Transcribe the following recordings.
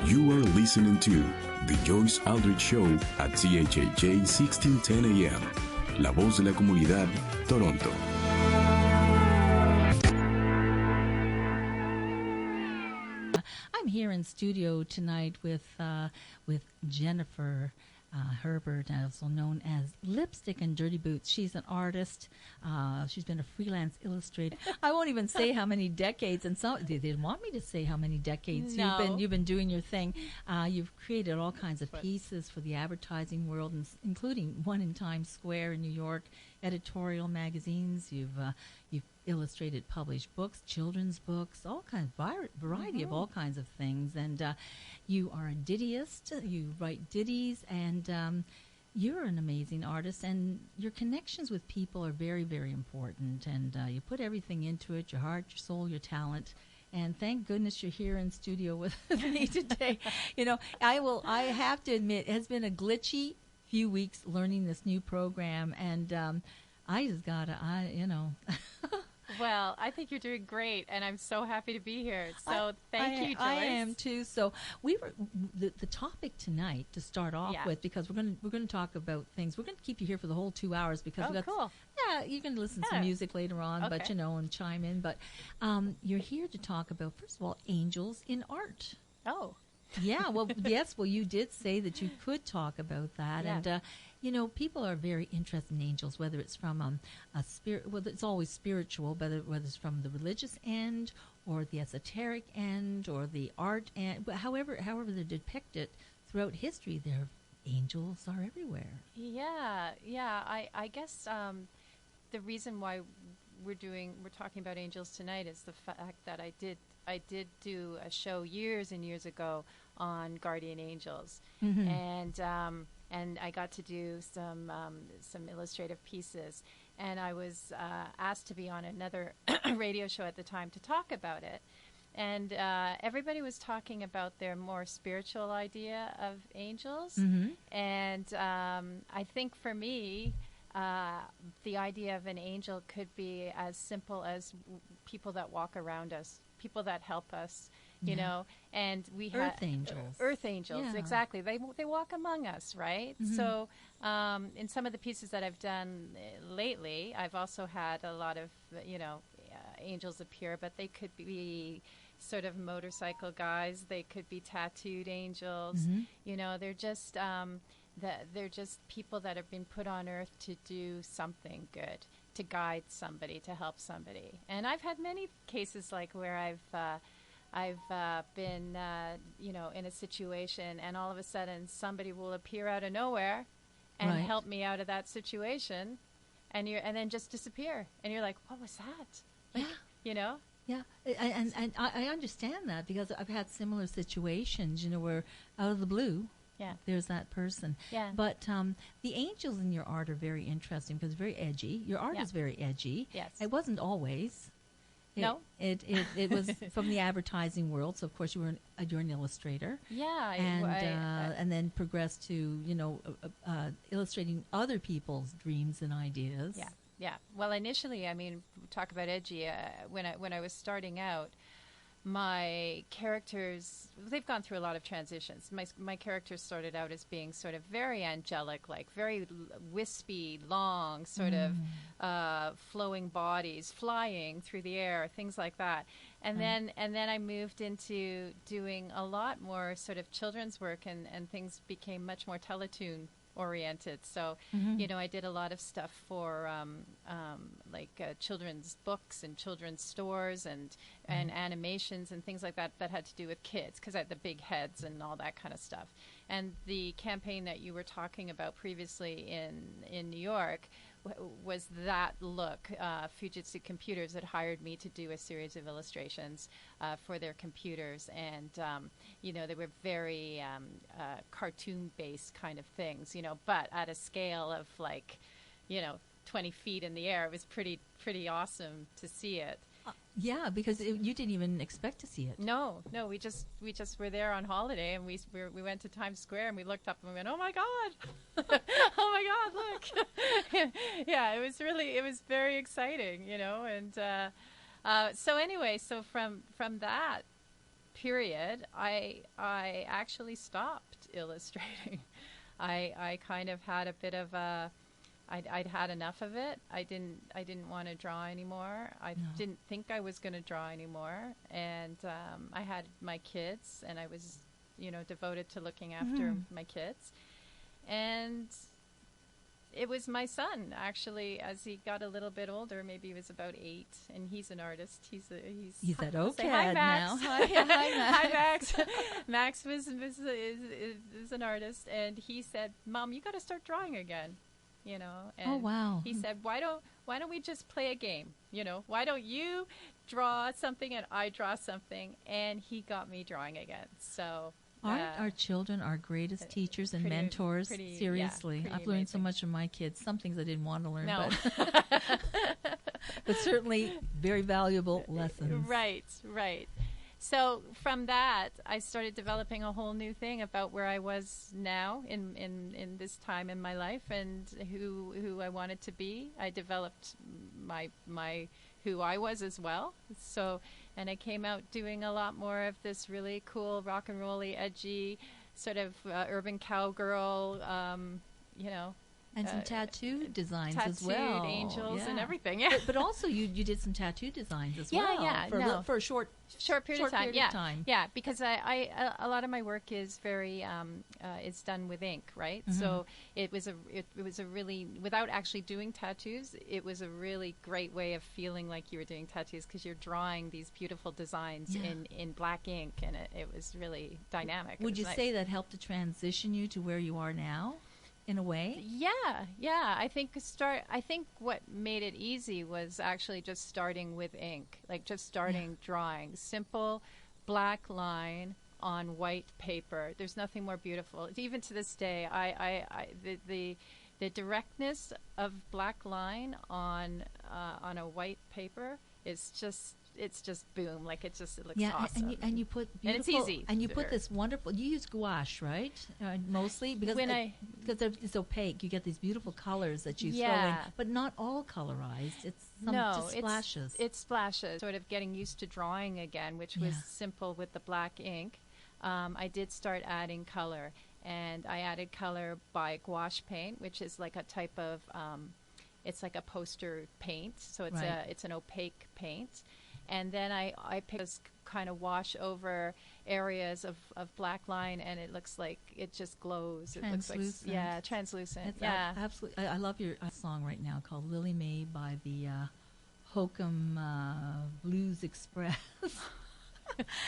You are listening to The Joyce Aldrich Show at CHHJ 1610 AM, La Voz de la Comunidad, Toronto. I'm here in studio tonight with Jennifer Herbert, also known as Lipstick and Dirtyboots. She's an artist. She's been a freelance illustrator. I won't even say how many decades, and some they didn't want me to say how many decades you've been doing your thing. You've created all kinds of pieces for the advertising world, including one in Times Square in New York, editorial magazines. You've illustrated, published books, children's books, all kinds, variety of all kinds of things. And you are a dittyist. You write ditties, and you're an amazing artist. And your connections with people are very, very important. And you put everything into it: your heart, your soul, your talent. And thank goodness you're here in studio with me today. You know, I have to admit, it has been a glitchy few weeks learning this new program, and I just gotta, Well, I think you're doing great, and I'm so happy to be here. So thank you, Joyce. I am too. So we were the topic tonight to start off with, because we're going to talk about things. We're going to keep you here for the whole 2 hours because cool. Yeah, you can listen to music later on, but and chime in. But you're here to talk about, first of all, angels in art. Oh. Yeah, well, yes, well, you did say that you could talk about that, and people are very interested in angels, whether it's from a spirit. Well, it's always spiritual, whether it's from the religious end or the esoteric end or the art end. However they're depicted throughout history, their angels are everywhere. Yeah. I guess the reason why we're talking about angels tonight is the fact that I did do a show years and years ago on guardian angels, and I got to do some illustrative pieces, and I was asked to be on another radio show at the time to talk about it, and everybody was talking about their more spiritual idea of angels, and I think for me, the idea of an angel could be as simple as people that walk around us, people that help us, you know, and we have Earth angels, exactly. They walk among us, right? So in some of the pieces that I've done lately, I've also had a lot of angels appear, but they could be sort of motorcycle guys. They could be tattooed angels. You know, they're just people that have been put on Earth to do something good, to guide somebody, to help somebody. And I've had many cases like where I've been, in a situation, and all of a sudden somebody will appear out of nowhere and help me out of that situation, and then just disappear, and you're like, what was that? Like, Yeah, and I understand that because I've had similar situations, where out of the blue, there's that person. Yeah. But the angels in your art are very interesting because very edgy. Your art is very edgy. Yes. It wasn't always. No. It was from the advertising world. So of course you're an illustrator. Yeah. And then progressed to illustrating other people's dreams and ideas. Yeah. Yeah. Well, initially, talk about edgy. When I was starting out, my characters, they've gone through a lot of transitions. My characters started out as being sort of very angelic, like very wispy, long, sort of flowing bodies, flying through the air, things like that. And then I moved into doing a lot more sort of children's work, and things became much more Teletoon oriented. So, I did a lot of stuff for children's books and children's stores and animations and things like that had to do with kids, because I had the big heads and all that kind of stuff. And the campaign that you were talking about previously in New York was that look. Fujitsu Computers had hired me to do a series of illustrations for their computers, and they were very cartoon-based kind of things, but at a scale of 20 feet in the air. It was pretty awesome to see it. Yeah, because you didn't even expect to see it. No, we just were there on holiday, and we went to Times Square, and we looked up and we went, oh my God, oh my God, look. Yeah, it was very exciting, and so anyway, so from that, period, I actually stopped illustrating. I kind of had a bit of a, I'd had enough of it. I didn't want to draw anymore. I didn't think I was going to draw anymore. And I had my kids, and I was, devoted to looking after my kids. And it was my son, actually, as he got a little bit older. Maybe he was about 8, and he's an artist. He's at OCAD say hi, Max. now. Hi, Max. Max is an artist, and he said, "Mom, you got to start drawing again." And oh, wow. he said, why don't we just play a game? Why don't you draw something and I draw something? And he got me drawing again. So aren't our children our greatest teachers and mentors? Seriously. I've learned so much from my kids. Some things I didn't want to learn, but certainly very valuable lessons. Right. So from that, I started developing a whole new thing about where I was now in this time in my life, and who I wanted to be. I developed my who I was as well. So, and I came out doing a lot more of this really cool rock and rolly, edgy, sort of urban cowgirl, And some tattoo designs as well. Tattooed angels and everything, yeah. But also you did some tattoo designs as well. Yeah, for a short period of time. Time. Yeah, because I a lot of my work is very it's done with ink, right? Mm-hmm. So it was a really, without actually doing tattoos, it was a really great way of feeling like you were doing tattoos, because you're drawing these beautiful designs in black ink, and it was really dynamic. Would you say that helped to transition you to where you are now? In a way? Yeah. I think what made it easy was actually just starting with ink, like just starting drawing. Simple black line on white paper. There's nothing more beautiful. Even to this day, the directness of black line on a white paper is just, it's just boom, like it looks awesome. and you put beautiful, and it's easy. And you put this wonderful. You use gouache, right? Mostly because it's opaque. You get these beautiful colors that you throw in, but not all colorized. It's just splashes. It's splashes. Sort of getting used to drawing again, which was simple with the black ink. I did start adding color, and I added color by gouache paint, which is like a type of it's like a poster paint. So it's an opaque paint. And then I picked this kind of wash over areas of black line, and it looks like it just glows. Translucent. It looks like, translucent. It's absolutely. I love your song right now called Lily May by the Hokum Blues Express.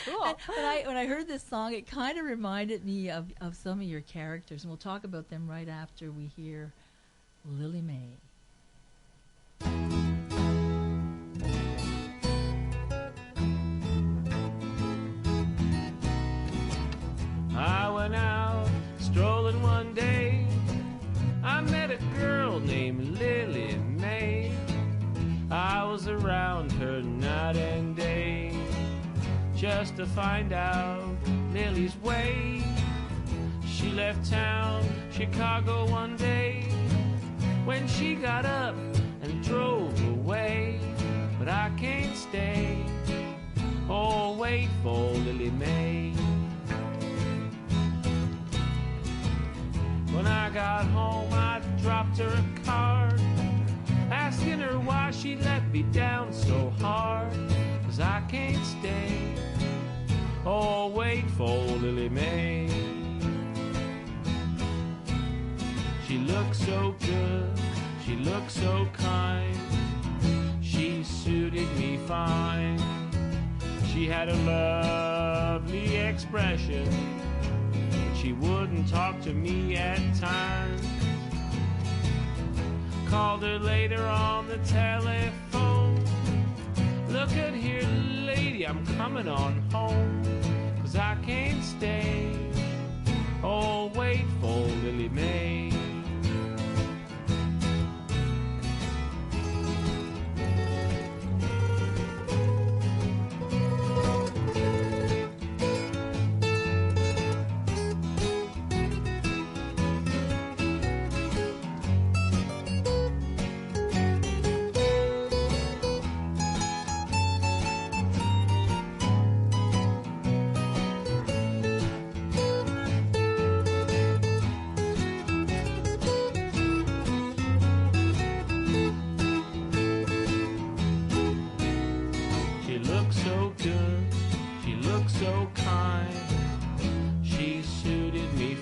Cool. When I heard this song, it kind of reminded me of some of your characters, and we'll talk about them right after we hear Lily May. I went out strolling one day. I met a girl named Lily May. I was around her night and day, just to find out Lily's way. She left town, Chicago one day, when she got up and drove away. But I can't stay or wait for Lily May. When I got home, I dropped her a card, asking her why she let me down so hard. 'Cause I can't stay or wait for Lily May. She looked so good, she looked so kind, she suited me fine. She had a lovely expression, she wouldn't talk to me at times. Called her later on the telephone. Look at here, lady, I'm coming on home. 'Cause I can't stay or wait for Lily May.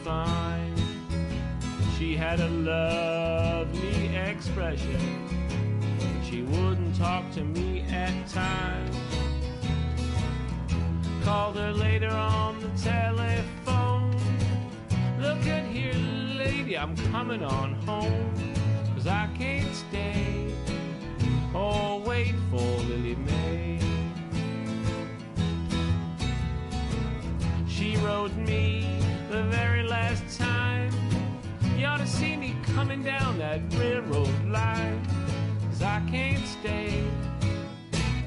fine. She had a lovely expression, but she wouldn't talk to me at times. Called her later on the telephone. Look at here, lady, I'm coming on home, 'cause I can't stay or wait for Lily May. She wrote me the very last time, you ought to see me coming down that railroad line, 'cause I can't stay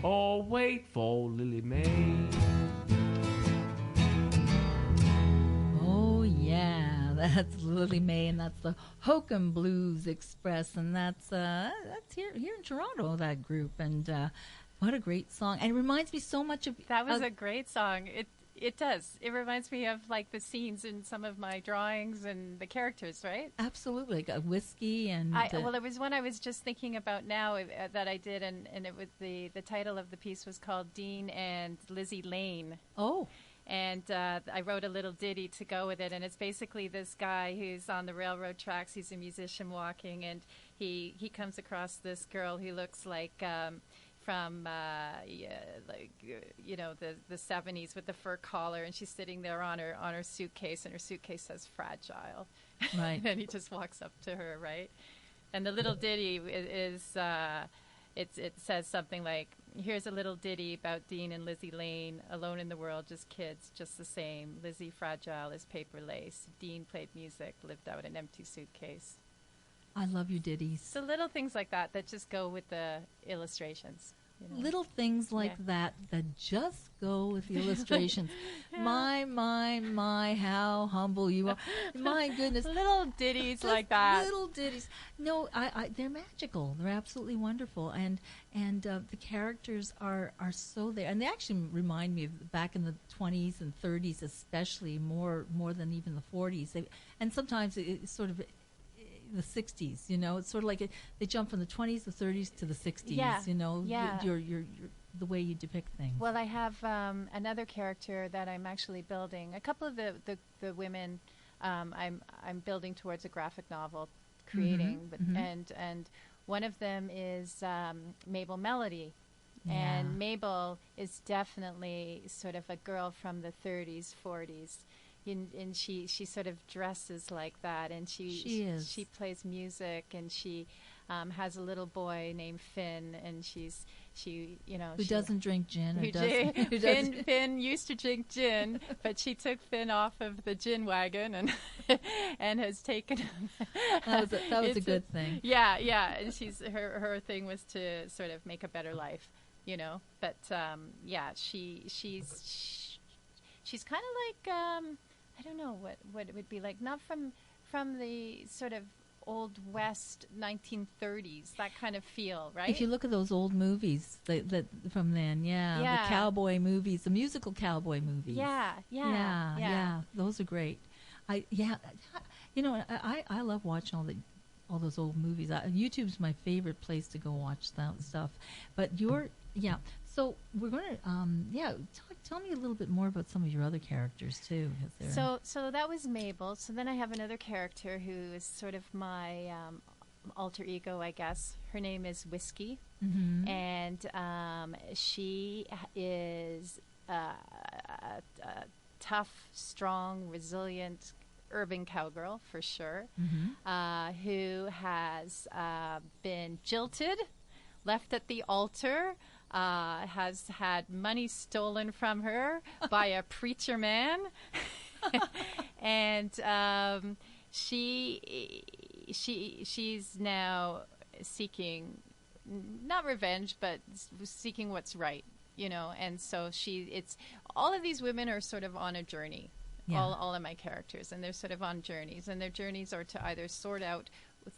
or wait for Lily May. Oh yeah, that's Lily May, and that's the Hokum Blues Express, and that's here in Toronto, that group, and what a great song! And it reminds me so much of That was a great song. It does. It reminds me of like the scenes in some of my drawings and the characters, right? Absolutely, like a whiskey and. Well, it was one I was just thinking about now that I did, and it was the title of the piece was called Dean and Lizzie Lane. Oh. And I wrote a little ditty to go with it, and it's basically this guy who's on the railroad tracks. He's a musician walking, and he comes across this girl who looks like from the 70s with the fur collar, and she's sitting there on her suitcase, and her suitcase says fragile. Right. And he just walks up to her, right? And the little ditty is it says something like, here's a little ditty about Dean and Lizzie Lane, alone in the world, just kids, just the same. Lizzie fragile as paper lace. Dean played music, lived out an empty suitcase. I love your ditties. So little things like that just go with the illustrations. You know? Little things like that just go with the illustrations. Yeah. My, how humble you are. My goodness. Little ditties Just like that. Little ditties. No, they're magical. They're absolutely wonderful. And the characters are so there. And they actually remind me of back in the 20s and 30s, especially more than even the 40s. And sometimes it's sort of the 60s, you know, it's sort of like they jump from the 20s, the 30s to the 60s, Yeah. you know, Yeah. your the way you depict things. Well, I have another character that I'm actually building. A couple of the women I'm building towards a graphic novel, creating, and one of them is Mabel Melody. Yeah. And Mabel is definitely sort of a girl from the 30s, 40s. And she sort of dresses like that, and she plays music, and she has a little boy named Finn, and she who doesn't drink gin or doesn't. Finn used to drink gin, but she took Finn off of the gin wagon and has taken him. That was a good thing. Yeah, and her thing was to sort of make a better life, you know. But she's kind of like I don't know what it would be like, not from the sort of old West 1930s, that kind of feel, right? If you look at those old movies that from then, the cowboy movies, the musical cowboy movies. Yeah, those are great. I love watching all those old movies. YouTube's my favorite place to go watch that stuff. But so we're going to tell me a little bit more about some of your other characters too. So that was Mabel. So then I have another character who is sort of my alter ego, I guess. Her name is Whiskey, and she is a tough, strong, resilient urban cowgirl for sure, who has been jilted, left at the altar, has had money stolen from her by a preacher man, and she's now seeking not revenge, but seeking what's right, you know. And so all of these women are sort of on a journey. Yeah. All of my characters, and they're sort of on journeys, and their journeys are to either sort out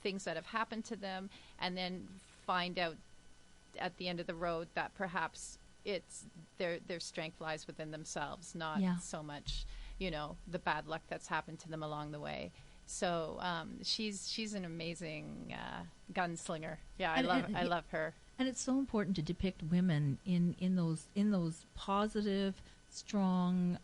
things that have happened to them, and then find out at the end of the road that perhaps it's their strength lies within themselves, not so much, you know, the bad luck that's happened to them along the way. So she's an amazing gunslinger. Yeah, I love her. And it's so important to depict women in those positive, strong,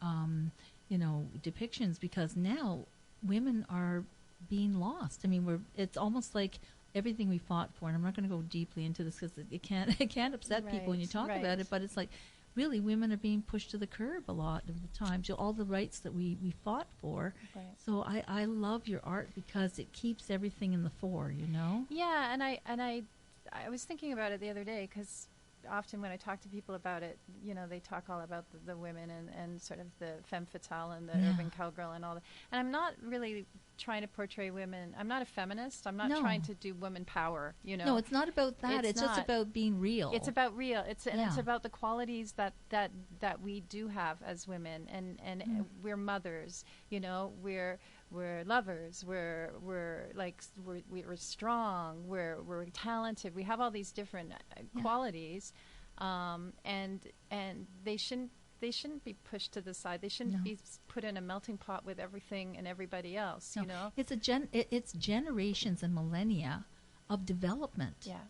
depictions, because now women are being lost. I mean, it's almost like everything we fought for, and I'm not going to go deeply into this because it can't upset people when you talk about it, but it's like, really, women are being pushed to the curb a lot of the times. All the rights that we fought for. Right. So I love your art because it keeps everything in the fore, you know? Yeah, and I was thinking about it the other day because often when I talk to people about it, you know, they talk all about the women and sort of the femme fatale and the urban cowgirl and all that. And I'm not really trying to portray women. I'm not a feminist. I'm not trying to do women power, you know. No, it's not about that. It's just about being real. It's about real. It's about the qualities that we do have as women, and we're mothers, you know. We're lovers. We're strong. We're talented. We have all these different qualities, and they shouldn't be pushed to the side. They shouldn't be put in a melting pot with everything and everybody else. You know, it's generations and millennia of development. Yeah,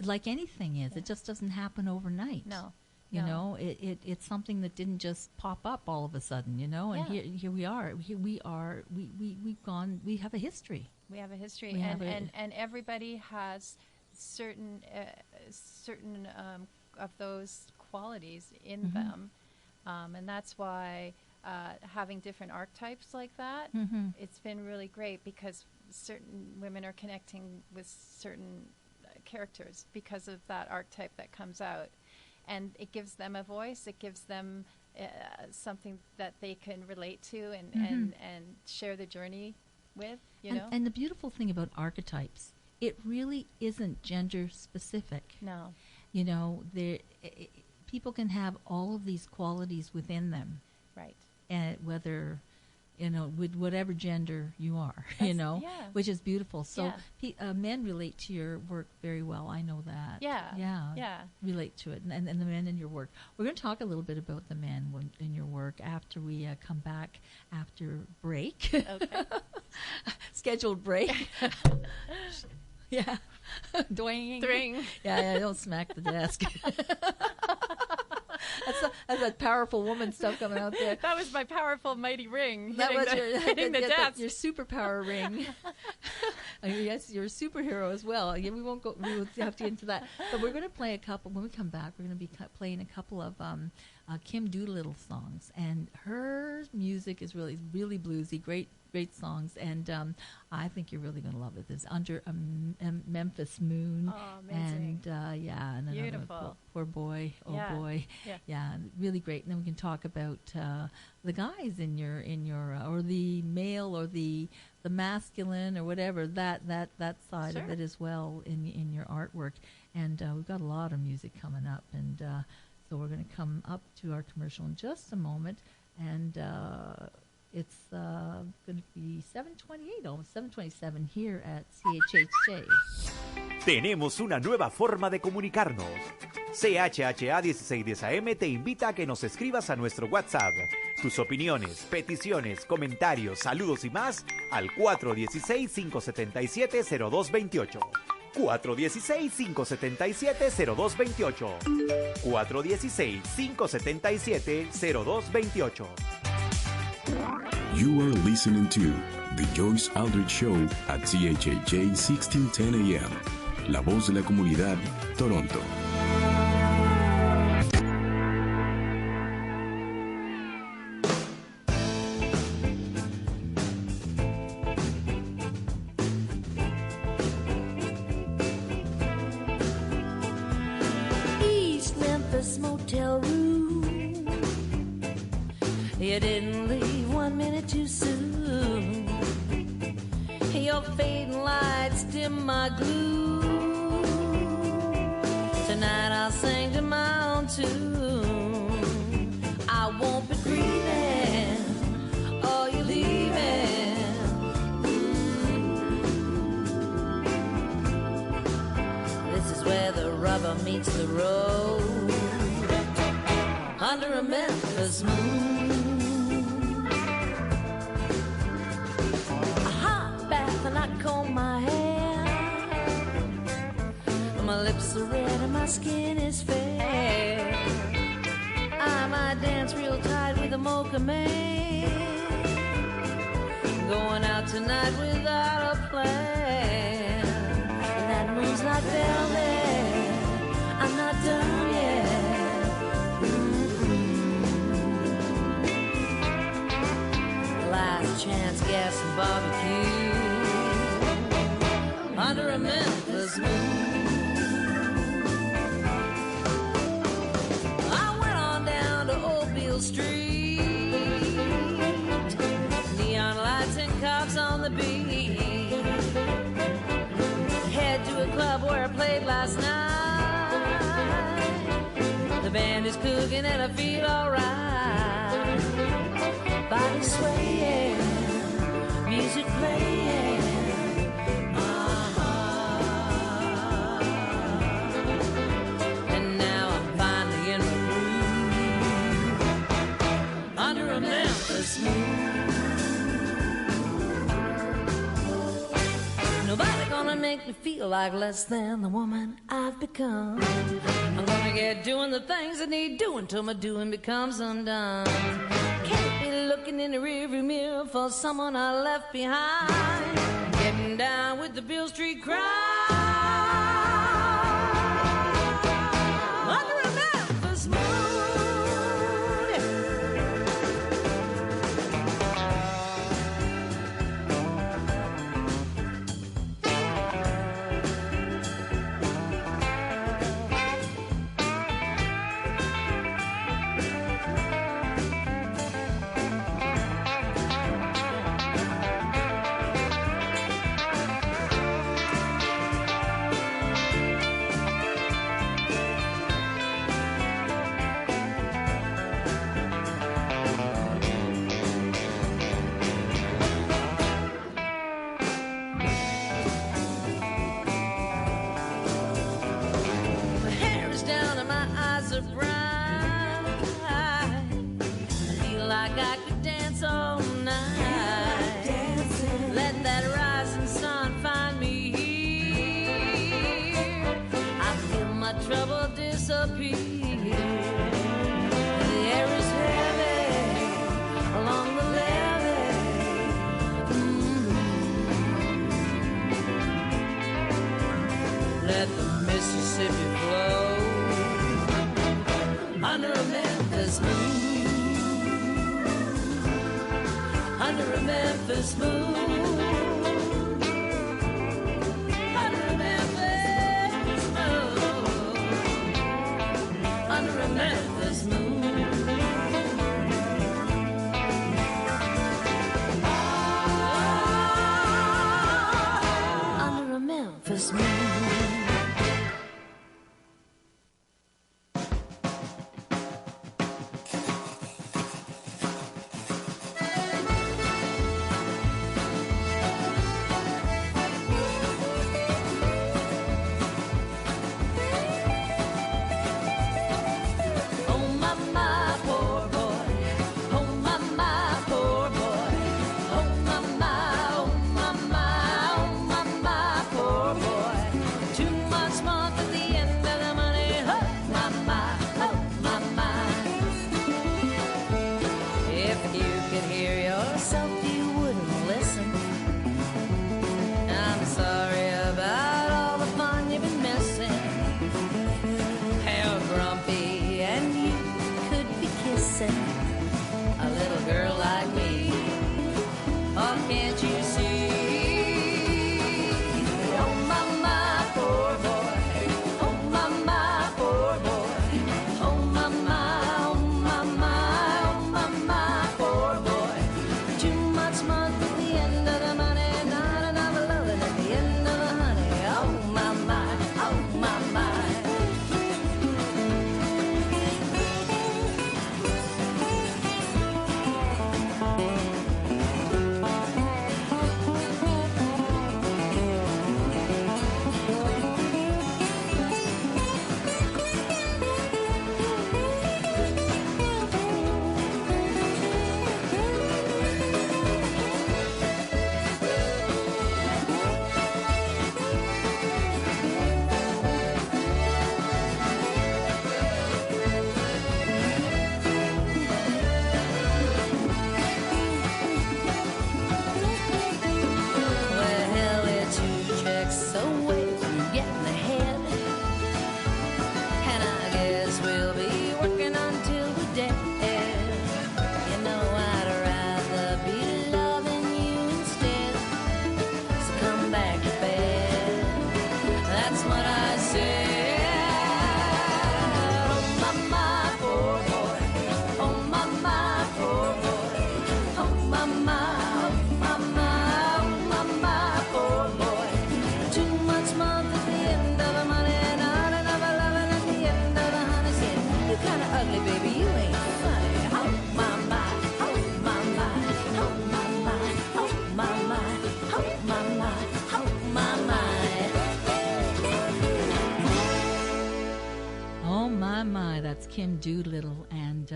like anything is. It just doesn't happen overnight. No. You know, it's something that didn't just pop up all of a sudden, you know, and here we are. We've gone, we have a history. We have a history, and everybody has certain of those qualities in them, and that's why having different archetypes like that, it's been really great because certain women are connecting with certain characters because of that archetype that comes out. And it gives them a voice. It gives them something that they can relate to and share the journey with, you know. And the beautiful thing about archetypes, it really isn't gender specific. No. You know, people can have all of these qualities within them. Right. And whether, you know, with whatever gender you are, you know, which is beautiful. So men relate to your work very well. I know that. Yeah. Relate to it. And the men in your work. We're going to talk a little bit about the men in your work after we come back after break. Okay. Scheduled break. Yeah. Doing. Yeah, don't smack the desk. That's that powerful woman stuff coming out there. That was my powerful, mighty ring. That was hitting the desk. Your superpower ring. Yes, you're a superhero as well. Yeah, we won't go. We will have to get into that. But we're going to play a couple. When we come back, we're going to be playing a couple of Kim Doolittle songs, and her music is really bluesy. Great songs, and I think you're really going to love it. There's Under a Memphis Moon, amazing. And and beautiful. Poor boy, boy, really great. And then we can talk about the guys in your or the male or the masculine or whatever that side of it as well in your artwork. And we've got a lot of music coming up, and so we're going to come up to our commercial in just a moment, and. It's going to be 7:28, almost 7:27 here at CHHJ. Tenemos una nueva forma de comunicarnos. CHHA 1610 AM te invita a que nos escribas a nuestro WhatsApp. Tus opiniones, peticiones, comentarios, saludos y más al 416-577-0228. 416-577-0228. 416-577-0228. You are listening to The Joyce Aldrich Show at CHHJ 1610 AM. La voz de la comunidad, Toronto. East Memphis motel room. You didn't leave 1 minute too soon. Your fading lights dim my gloom. Tonight I'll sing to my own tune. I won't be grieving, oh, you're leaving. This is where the rubber meets the road. Under a Memphis moon. And I comb my hair. My lips are red and my skin is fair. I might dance real tight with a mocha man. going out tonight without a plan. That moon's like velvet, I'm not done yet. Last chance, gas and barbecue under a Memphis moon. I went on down to Old Beale Street, neon lights and cops on the beat. Head to a club where I played last night. The band is cooking and I feel alright. Body swaying, music playing. And now I'm finally in my groove under a Memphis moon. Nobody gonna make me feel like less than the woman I've become. I'm gonna get doing the things I need doing till my doing becomes undone. Can't be looking in the rearview mirror for someone I left behind. Getting down with the Beale Street crowd under a Memphis moon. Memphis moon, under a Memphis moon, under a Memphis moon, under a Memphis moon. Kim Doolittle, and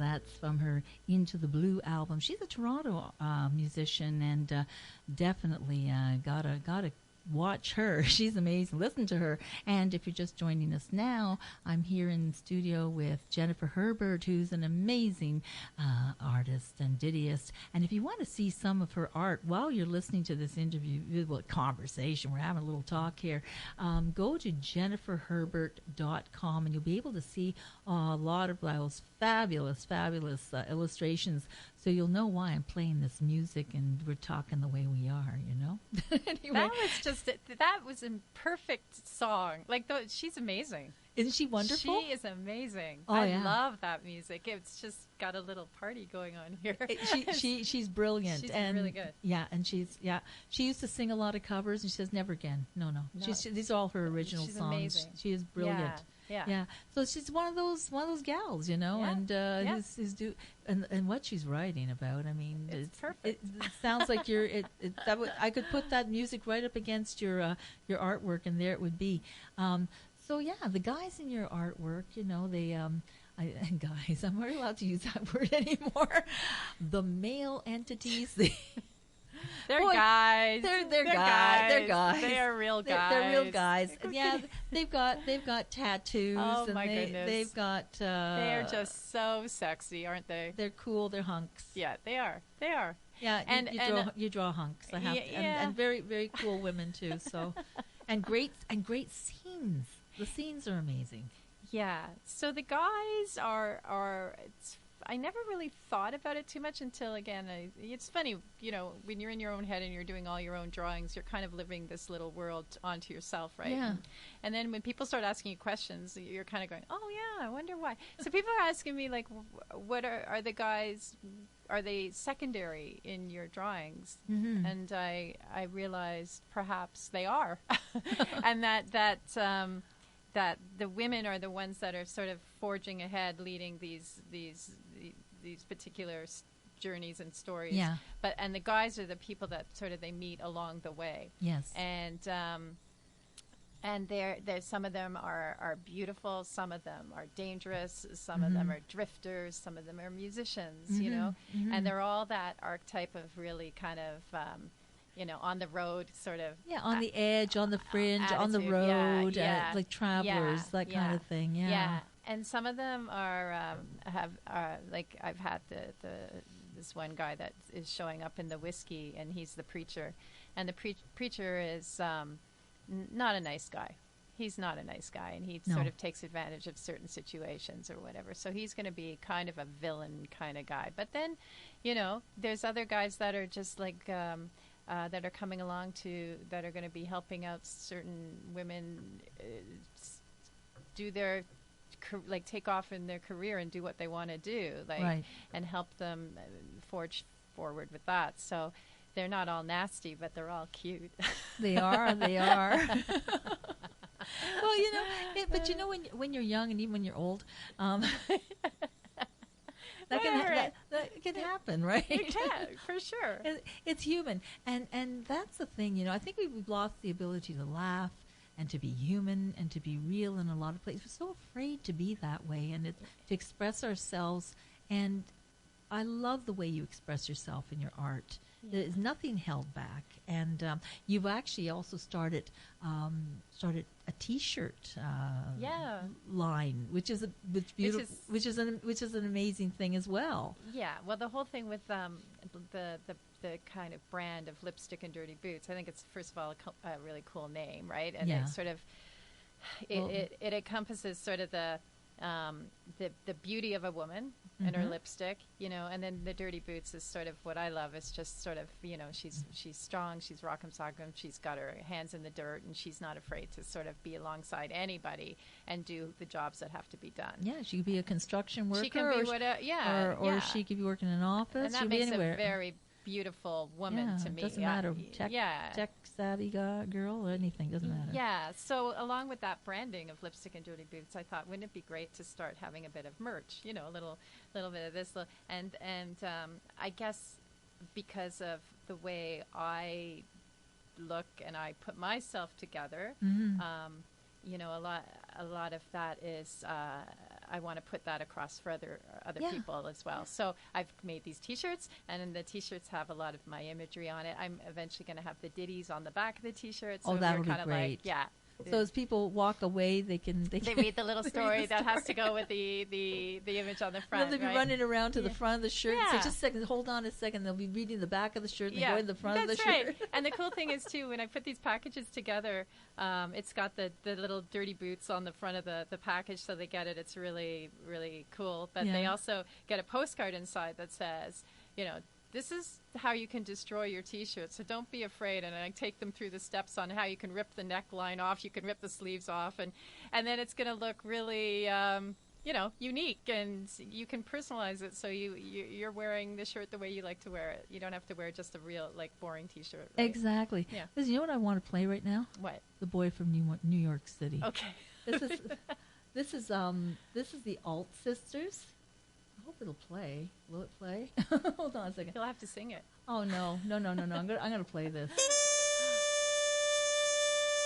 that's from her Into the Blue album. She's a Toronto musician, and definitely gotta watch her. She's amazing. Listen to her. And if you're just joining us now, I'm here in studio with Jennifer Herbert, who's an amazing artist and didyist. And if you want to see some of her art while you're listening to this interview, conversation, we're having a little talk here, go to jenniferherbert.com and you'll be able to see a lot of those fabulous illustrations. So you'll know why I'm playing this music and we're talking the way we are, you know? Anyway. That was a perfect song. Like, she's amazing. Isn't she wonderful? She is amazing. Oh, I love that music. It's just got a little party going on here. She's brilliant. She's and really good. Yeah, and she used to sing a lot of covers, and she says, never again. No. These are all her original she's songs. Amazing. She is brilliant. Yeah. So she's one of those gals, you know, and and what she's writing about. I mean, it's perfect. It sounds like I could put that music right up against your artwork, and there it would be. So yeah, the guys in your artwork, you know, they guys, I'm not allowed to use that word anymore. The male entities, They're guys. They're guys. They're guys. They are real guys. They're real guys. And yeah, they've got tattoos. Oh and my goodness. They've got. They're just so sexy, aren't they? They're cool. They're hunks. Yeah, they are. They are. Yeah, you draw hunks. I have to, and very very cool women too. So, and great scenes. The scenes are amazing. Yeah. So the guys are. I never really thought about it too much until, again, it's funny, you know, when you're in your own head and you're doing all your own drawings, you're kind of living this little world onto yourself, right? Yeah. And then when people start asking you questions, you're kind of going, oh, yeah, I wonder why. So people are asking me, like, what are the guys, are they secondary in your drawings? Mm-hmm. And I realized perhaps they are. And that the women are the ones that are sort of forging ahead, leading these particular journeys and stories. Yeah. And the guys are the people that sort of they meet along the way. Yes. And they're some of them are beautiful, some of them are dangerous, some of them are drifters, some of them are musicians, you know, and they're all that archetype of really kind of on the road, sort of. Yeah, on the edge, on the fringe, attitude. On the road, yeah. like travelers, that kind of thing. Yeah. Yeah, and some of them are like I've had this one guy that is showing up in the whiskey, and he's the preacher, and the preacher is not a nice guy. He's not a nice guy, and he sort of takes advantage of certain situations or whatever. So he's going to be kind of a villain kind of guy. But then, there's other guys that are just like. That are coming along that are going to be helping out certain women do their take off in their career and do what they want to do, and help them forge forward with that. So they're not all nasty, but they're all cute. They are. Well, but when you're young and even when you're old. That can happen, right? It can, for sure. It's human. And that's the thing, I think we've lost the ability to laugh and to be human and to be real in a lot of places. We're so afraid to be that way and to express ourselves. And I love the way you express yourself in your art. Yeah. There's nothing held back. And you've actually also started a T-shirt line, which is an amazing thing as well. Yeah. Well, the whole thing with the kind of brand of Lipstick and Dirty Boots, I think it's first of all a really cool name, right? And it sort of it encompasses sort of the beauty of a woman and her lipstick, and then the Dirty Boots is sort of what I love. It's just sort of, she's strong, she's rock'em sock'em, she's got her hands in the dirt, and she's not afraid to sort of be alongside anybody and do the jobs that have to be done. Yeah, she could be a construction worker. She can be or she could be working in an office. And that makes a very beautiful woman to me. Doesn't matter. Tech savvy girl or anything, doesn't matter. Yeah. So along with that branding of Lipstick and Dirty Boots, I thought, wouldn't it be great to start having a bit of merch? A little bit of this, and I guess because of the way I look and I put myself together, a lot of that is to put that across for other Yeah. people as well. So I've made these T-shirts, and then the T-shirts have a lot of my imagery on it. I'm eventually going to have the ditties on the back of the T-shirt. So that you're would be kind of great. like, yeah. So as people walk away, they They read the little story that has to go with the image on the front. They'll be right? running around to the front of the shirt. Yeah. So just a second, hold on a second. They'll be reading the back of the shirt and Yeah, going to the front of the that's shirt. right. And the cool thing is too, when I put these packages together, it's got the little dirty boots on the front of the package, so they get it. It's really, really cool. But they Yeah. also get a postcard inside that says, this is how you can destroy your T-shirt, so don't be afraid. And I take them through the steps on how you can rip the neckline off, you can rip the sleeves off, and then it's going to look really, unique, and you can personalize it so you're wearing the shirt the way you like to wear it. You don't have to wear just a real, boring T-shirt. Right? Exactly. Yeah. Listen, you know what I want to play right now? What? The Boy from New York City. Okay. This is the Alt Sisters. I hope it'll play. Will it play? Hold on a second. You'll have to sing it. Oh no. I'm gonna play this.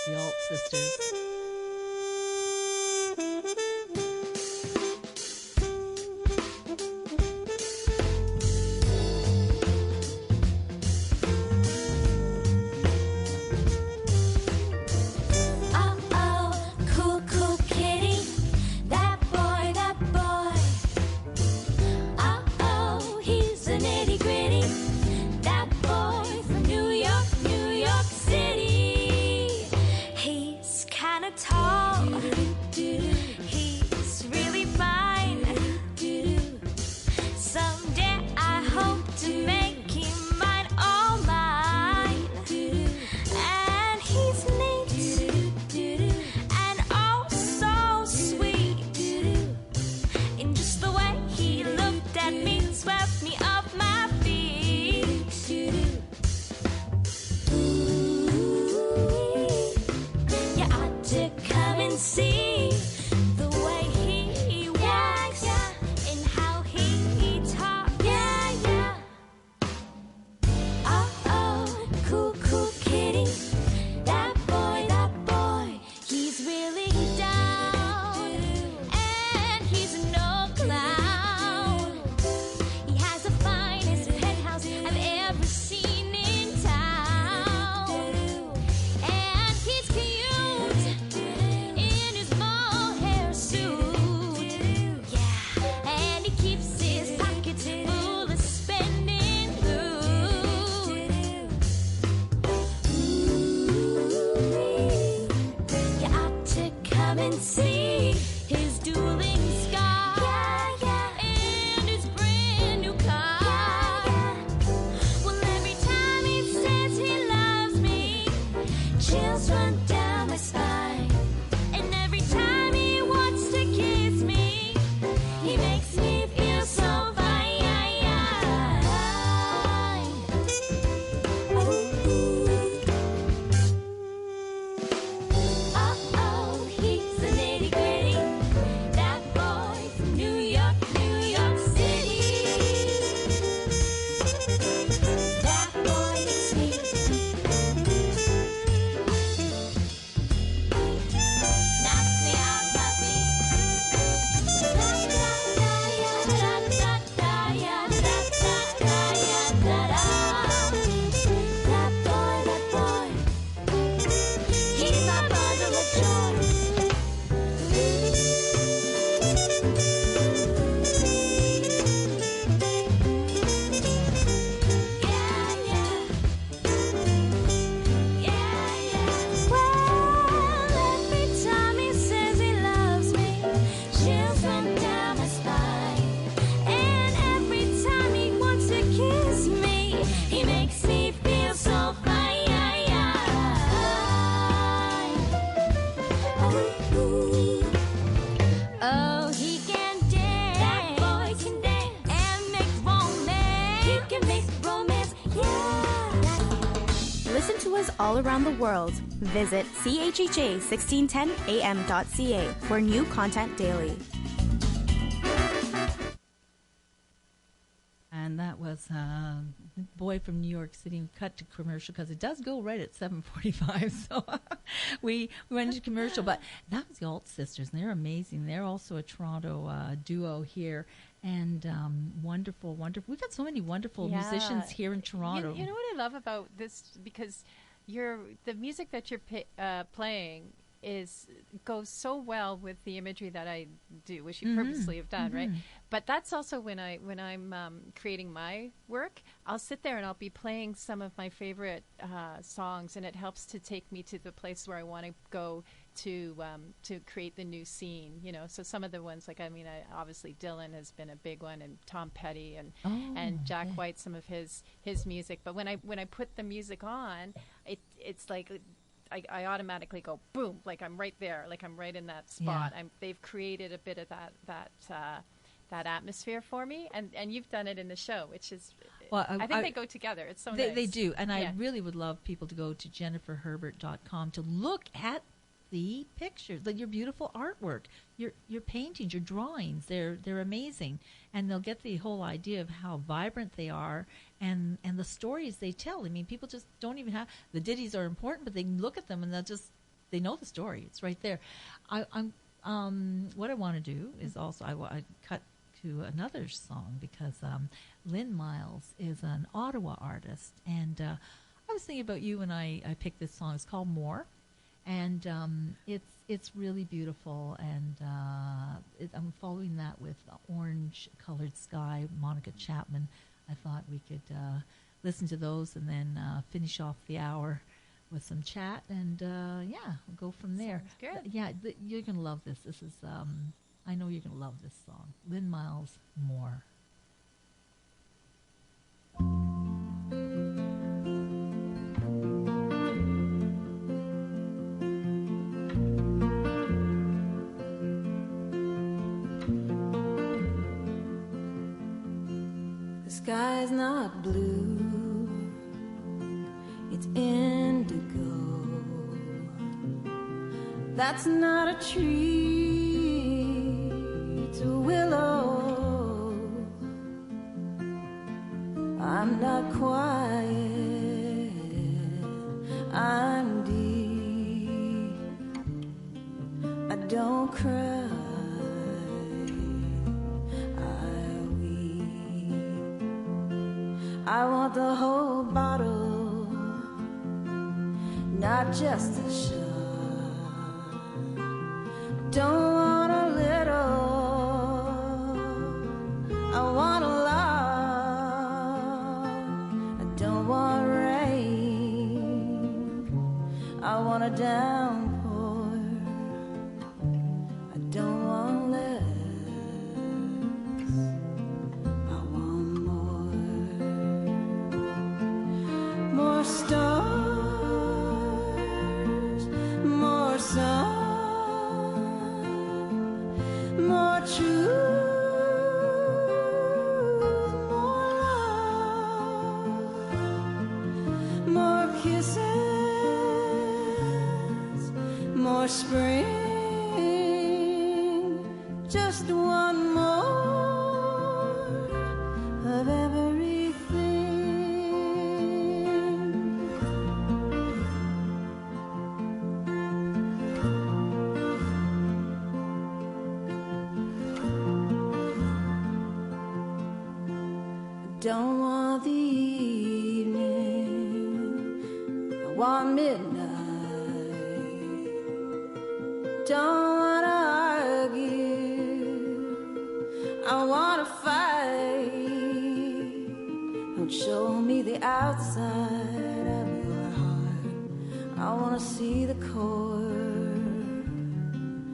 The Alt Sisters. all around the world, visit chha1610am.ca for new content daily. And that was was boy from New York City. Cut to commercial because it does go right at 7:45. So we went into commercial. But that was the Alt Sisters, and they're amazing. They're also a Toronto duo here, and wonderful. We've got so many wonderful musicians here in Toronto. You know what I love about this, because the music that you're playing goes so well with the imagery that I do, which you purposely have done, right? But that's also when I'm creating my work, I'll sit there and I'll be playing some of my favorite songs, and it helps to take me to the place where I want to go to create the new scene, you know. So some of the ones, like, obviously Dylan has been a big one, and Tom Petty and Jack White, some of his music. But when I put the music on, it's like I automatically go boom, like I'm right there, like I'm right in that spot. Yeah. They've created a bit of that atmosphere for me, and you've done it in the show, which is, well, I think they go together. It's so nice. They do, and I really would love people to go to jenniferherbert.com to look at the pictures, like your beautiful artwork, your paintings, your drawings. They're amazing, and they'll get the whole idea of how vibrant they are, and the stories they tell. I mean, people just don't even have the ditties are important, but they can look at them and they know the story. It's right there. I'm what I want to do is also I cut to another song, because Lynn Miles is an Ottawa artist, and I was thinking about you when I picked this song. It's called More. And it's really beautiful, and I'm following that with Orange Colored Sky, Monica Chapman. I thought we could listen to those and then finish off the hour with some chat, and we'll go from there. Sounds good. You're going to love this. This is, I know you're going to love this song. Lynn Miles, More. Sky's not blue, it's indigo. That's not a tree, it's a willow. I'm not quiet, I'm deep. I don't cry, I want the whole bottle, not just a shot. Don't want a little, I want a lot. I don't want rain, I want a downpour. I don't want less, I want more stars, more sun, more truth, more love, more kisses, more spring, just one more of everything. Don't want the evening, I want midnight. Don't want to argue, I want to fight. Don't show me the outside of your heart, I want to see the core.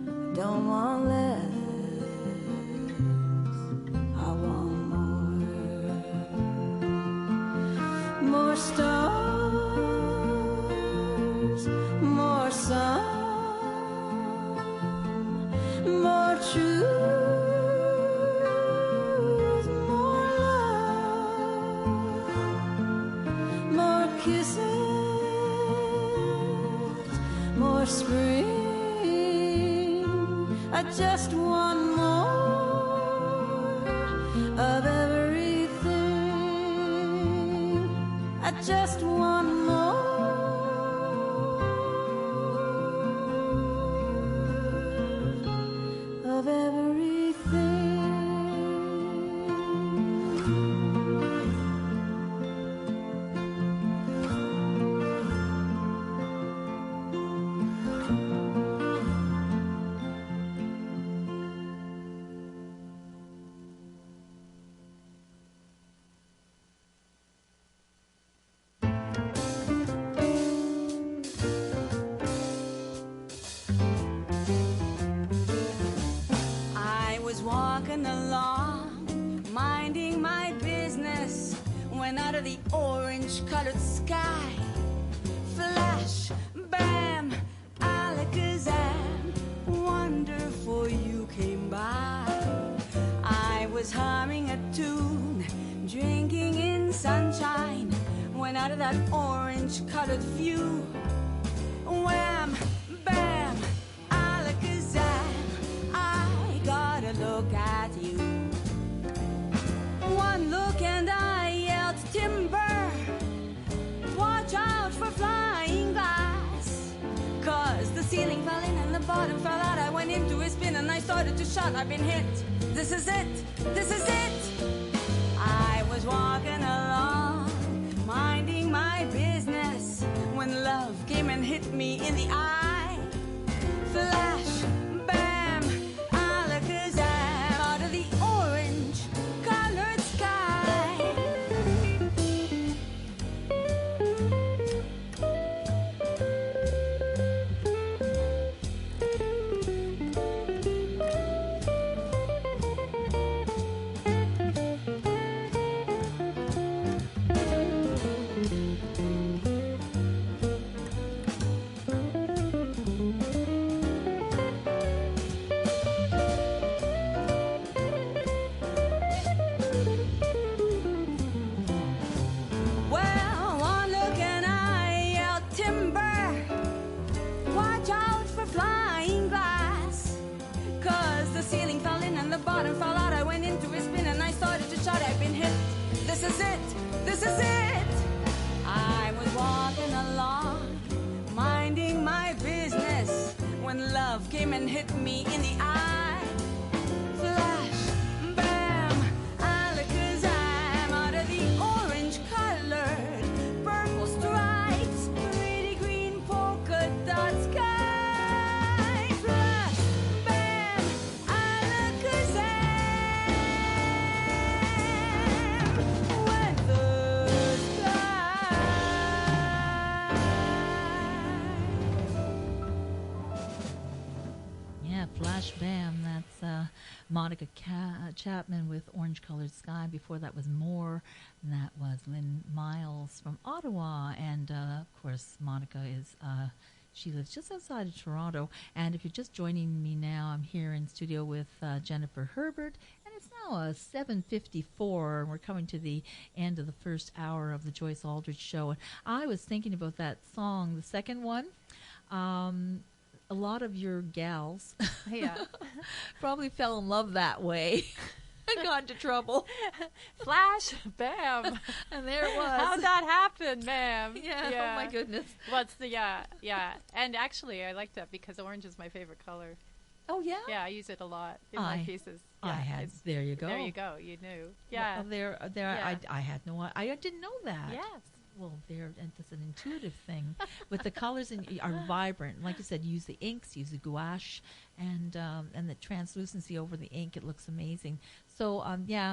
I don't want less, I want more stars, more sun, more truth, more love, more kisses, more spring. I just want more of everything. just one more of everything. I was walking along, minding my business, when out of the orange-colored sky, flash, bam, alakazam, wonderful you came by. I was humming a tune, drinking in sunshine, when out of that orange-colored view, wham, bam, alakazam, I gotta look at you. One look and I yelled timber, watch out for flying glass, 'cause the ceiling fell in and the bottom fell out. I went into a spin and I started to shout, I've been hit, this is it, this is it. I was walking along, minding my business, when love came and hit me in the eye. Flash, bam, alakazam, out of the orange-colored sky. Well, one look and I yelled timber, watch out for flying glass, 'cause the ceiling fell in and the bottom fell out. I went into a spin and I started to shout, I've been hit, this is it, this is it. I was walking along, minding my business, when love came and hit me in the eye. Flash, bam, alakazam, out of the orange-colored purple stripes, pretty green polka dot sky. Flash, bam, alakazam, went the sky. Yeah, Flash Bam. That's Monica Chapman with Orange Colored Sky. Before that was More. And that was Lynn Miles from Ottawa. And, of course, Monica is... she lives just outside of Toronto. And if you're just joining me now, I'm here in studio with Jennifer Herbert. And it's now 7:54, and we're coming to the end of the first hour of the Joyce Aldrich Show. And I was thinking about that song, the second one. A lot of your gals Yeah. probably fell in love that way and got into trouble. Flash, bam. And there it was. How'd that happen, ma'am? Yeah, oh my goodness. What's the, yeah. And actually, I like that because orange is my favorite color. Oh, yeah? Yeah, I use it a lot in my pieces. I Yeah, had, it's- there you go. There you go. You knew. Yeah. Well, Yeah. I had no, I didn't know that. Yes. Well, and it's an intuitive thing. With the colors are vibrant. Like you said, use the inks, use the gouache, and the translucency over the ink. It looks amazing. So,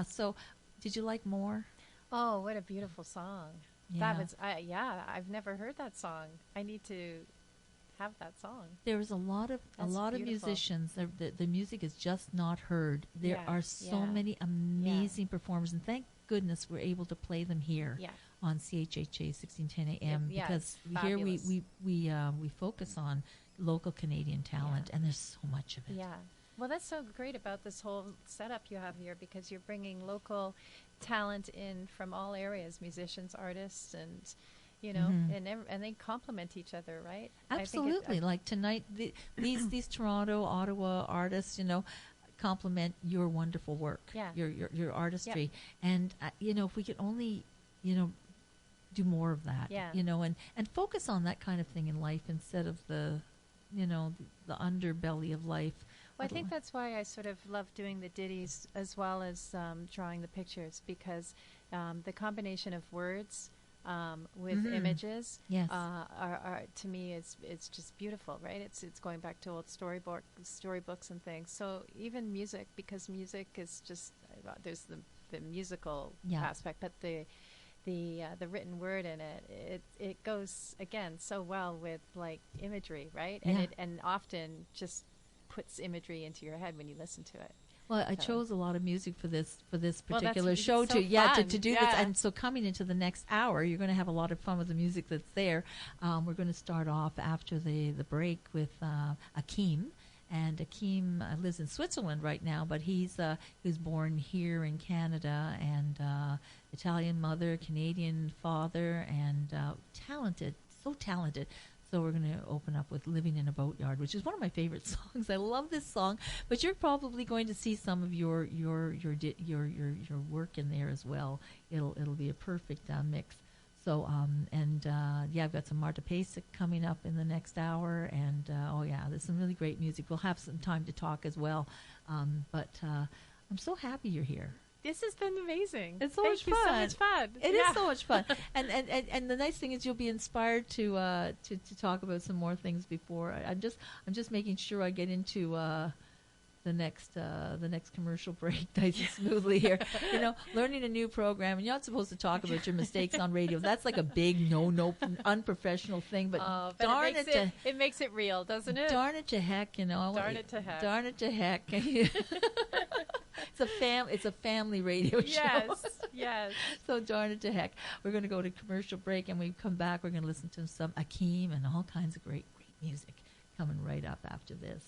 so did you like More? Oh, what a beautiful song. Yeah. That was, I've never heard that song. I need to have that song. There is a lot of That's beautiful. musicians. The music is just not heard. There Yeah, are so yeah. many amazing performers, and thank goodness we're able to play them here Yeah. on CHHA 1610 AM Yeah, because it's here fabulous. we focus on local Canadian talent, and there's so much of it. Yeah. Well, that's so great about this whole setup you have here because you're bringing local talent in from all areas, musicians, artists, and and they complement each other, right? Absolutely. Like tonight, these Toronto, Ottawa artists, complement your wonderful work, Yeah. your artistry, and if we could only, do more of that. Yeah. And focus on that kind of thing in life instead of the underbelly of life. Well, I think that's why I sort of love doing the ditties as well as drawing the pictures, because the combination of words with images Yes. are to me it's just beautiful, right? It's going back to old storybooks and things. So even music, because music is just there's the musical aspect, but the written word in it goes again so well with like imagery, right? And and often just puts imagery into your head when you listen to it. Well, I chose a lot of music for this particular that's show so to do this. fun. And so coming into the next hour, you're going to have a lot of fun with the music that's there. We're going to start off after the break with Akeem. And Akeem lives in Switzerland right now, but he was born here in Canada, and Italian mother, Canadian father, and so talented. So we're going to open up with "Living in a Boatyard," which is one of my favorite songs. I love this song, but you're probably going to see some of your work in there as well. It'll be a perfect mix. So I've got some Marta Pasic coming up in the next hour, and there's some really great music. We'll have some time to talk as well, but I'm so happy you're here. This has been amazing. It's so Thank much you fun. So much fun. It is so much fun, and the nice thing is you'll be inspired to talk about some more things before. I'm just making sure I get into the next commercial break nice and smoothly here. Learning a new program, and you're not supposed to talk about your mistakes on radio. That's like a big no unprofessional thing. But darn it makes it real, doesn't it? Darn it to heck, Darn it to heck. Darn it to heck. It's a family radio show. Yes. So darn it to heck. We're going to go to commercial break, and when we come back, we're going to listen to some Akeem and all kinds of great music coming right up after this.